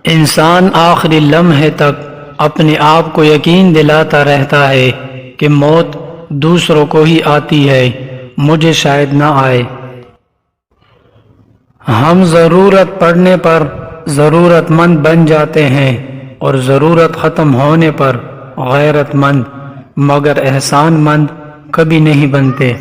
انسان آخری لمحے تک اپنے آپ کو یقین دلاتا رہتا ہے کہ موت دوسروں کو ہی آتی ہے، مجھے شاید نہ آئے۔ ہم ضرورت پڑنے پر ضرورت مند بن جاتے ہیں اور ضرورت ختم ہونے پر غیرت مند مگر احسان مند کبھی نہیں بنتے۔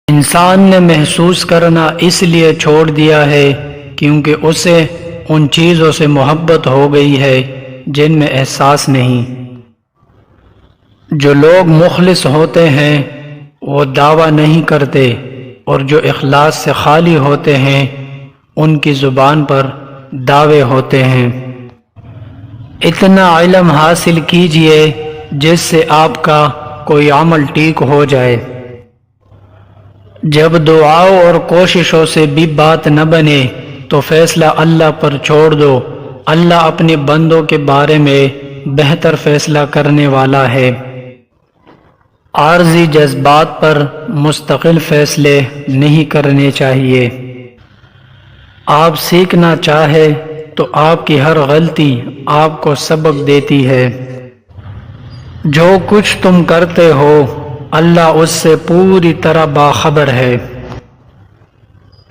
انسان نے محسوس کرنا اس لیے چھوڑ دیا ہے کیونکہ اسے ان چیزوں سے محبت ہو گئی ہے جن میں احساس نہیں۔ جو لوگ مخلص ہوتے ہیں وہ دعویٰ نہیں کرتے، اور جو اخلاص سے خالی ہوتے ہیں ان کی زبان پر دعوے ہوتے ہیں۔ اتنا علم حاصل کیجئے جس سے آپ کا کوئی عمل ٹھیک ہو جائے۔ جب دعاؤں اور کوششوں سے بھی بات نہ بنے تو فیصلہ اللہ پر چھوڑ دو، اللہ اپنے بندوں کے بارے میں بہتر فیصلہ کرنے والا ہے۔ عارضی جذبات پر مستقل فیصلے نہیں کرنے چاہیے۔ آپ سیکھنا چاہے تو آپ کی ہر غلطی آپ کو سبق دیتی ہے۔ جو کچھ تم کرتے ہو اللہ اس سے پوری طرح باخبر ہے۔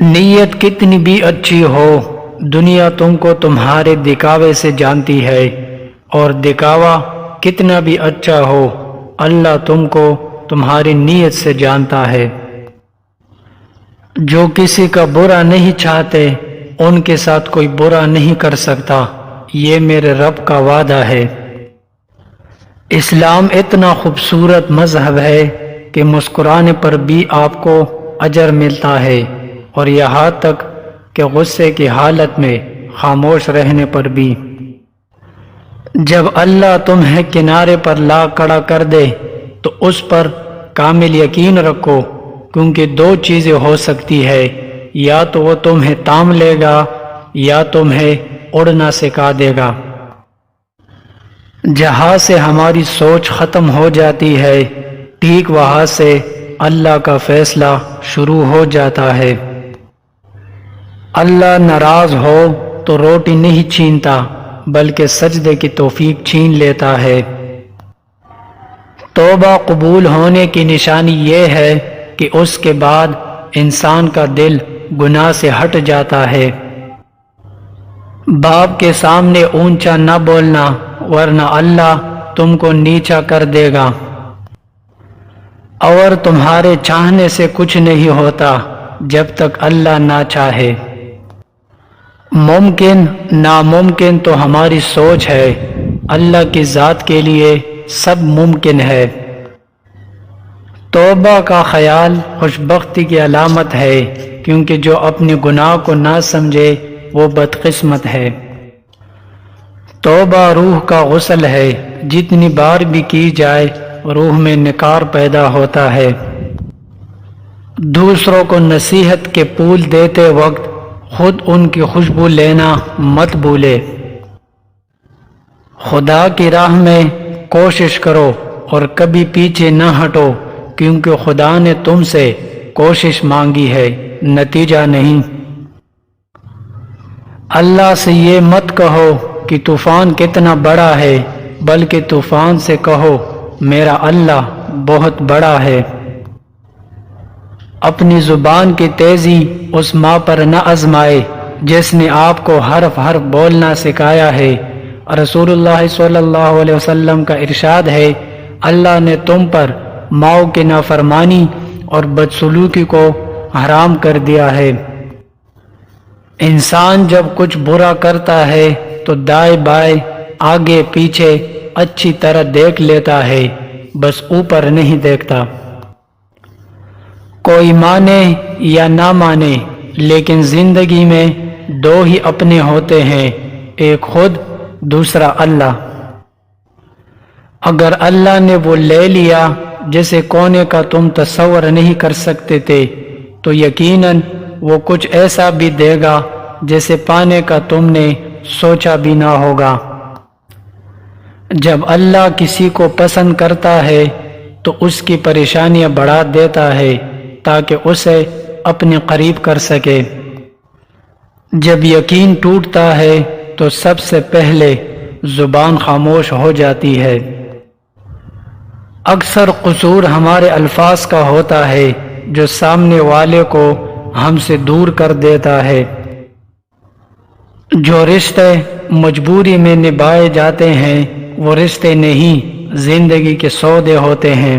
نیت کتنی بھی اچھی ہو، دنیا تم کو تمہارے دکھاوے سے جانتی ہے، اور دکھاوا کتنا بھی اچھا ہو اللہ تم کو تمہاری نیت سے جانتا ہے۔ جو کسی کا برا نہیں چاہتے ان کے ساتھ کوئی برا نہیں کر سکتا، یہ میرے رب کا وعدہ ہے۔ اسلام اتنا خوبصورت مذہب ہے کہ مسکرانے پر بھی آپ کو اجر ملتا ہے، اور یہاں تک کہ غصے کی حالت میں خاموش رہنے پر بھی۔ جب اللہ تمہیں کنارے پر لا کھڑا کر دے تو اس پر کامل یقین رکھو، کیونکہ دو چیزیں ہو سکتی ہے، یا تو وہ تمہیں تام لے گا یا تمہیں اڑنا سکھا دے گا۔ جہاں سے ہماری سوچ ختم ہو جاتی ہے ٹھیک وہاں سے اللہ کا فیصلہ شروع ہو جاتا ہے۔ اللہ ناراض ہو تو روٹی نہیں چھینتا بلکہ سجدے کی توفیق چھین لیتا ہے۔ توبہ قبول ہونے کی نشانی یہ ہے کہ اس کے بعد انسان کا دل گناہ سے ہٹ جاتا ہے۔ باپ کے سامنے اونچا نہ بولنا ورنہ اللہ تم کو نیچا کر دے گا، اور تمہارے چاہنے سے کچھ نہیں ہوتا جب تک اللہ نہ چاہے۔ ممکن ناممکن تو ہماری سوچ ہے، اللہ کی ذات کے لیے سب ممکن ہے۔ توبہ کا خیال خوشبختی کی علامت ہے، کیونکہ جو اپنے گناہ کو نہ سمجھے وہ بدقسمت ہے۔ توبہ روح کا غسل ہے، جتنی بار بھی کی جائے روح میں نکار پیدا ہوتا ہے۔ دوسروں کو نصیحت کے پھول دیتے وقت خود ان کی خوشبو لینا مت بھولے۔ خدا کی راہ میں کوشش کرو اور کبھی پیچھے نہ ہٹو، کیونکہ خدا نے تم سے کوشش مانگی ہے، نتیجہ نہیں۔ اللہ سے یہ مت کہو کہ طوفان کتنا بڑا ہے، بلکہ طوفان سے کہو میرا اللہ بہت بڑا ہے۔ اپنی زبان کی تیزی اس ماں پر نہ آزمائے جس نے آپ کو حرف حرف بولنا سکھایا ہے۔ رسول اللہ صلی اللہ علیہ وسلم کا ارشاد ہے، اللہ نے تم پر ماؤں کی نافرمانی اور بدسلوکی کو حرام کر دیا ہے۔ انسان جب کچھ برا کرتا ہے تو دائیں بائیں آگے پیچھے اچھی طرح دیکھ لیتا ہے، بس اوپر نہیں دیکھتا۔ کوئی مانے یا نہ مانے لیکن زندگی میں دو ہی اپنے ہوتے ہیں، ایک خود دوسرا اللہ۔ اگر اللہ نے وہ لے لیا جسے کونے کا تم تصور نہیں کر سکتے تھے تو یقیناً وہ کچھ ایسا بھی دے گا جسے پانے کا تم نے سوچا بھی نہ ہوگا۔ جب اللہ کسی کو پسند کرتا ہے تو اس کی پریشانیاں بڑھا دیتا ہے تاکہ اسے اپنے قریب کر سکے۔ جب یقین ٹوٹتا ہے تو سب سے پہلے زبان خاموش ہو جاتی ہے۔ اکثر قصور ہمارے الفاظ کا ہوتا ہے جو سامنے والے کو ہم سے دور کر دیتا ہے۔ جو رشتے مجبوری میں نبھائے جاتے ہیں وہ رشتے نہیں، زندگی کے سودے ہوتے ہیں۔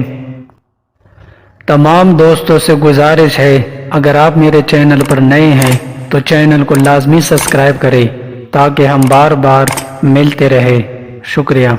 تمام دوستوں سے گزارش ہے، اگر آپ میرے چینل پر نئے ہیں تو چینل کو لازمی سبسکرائب کریں تاکہ ہم بار بار ملتے رہیں۔ شکریہ۔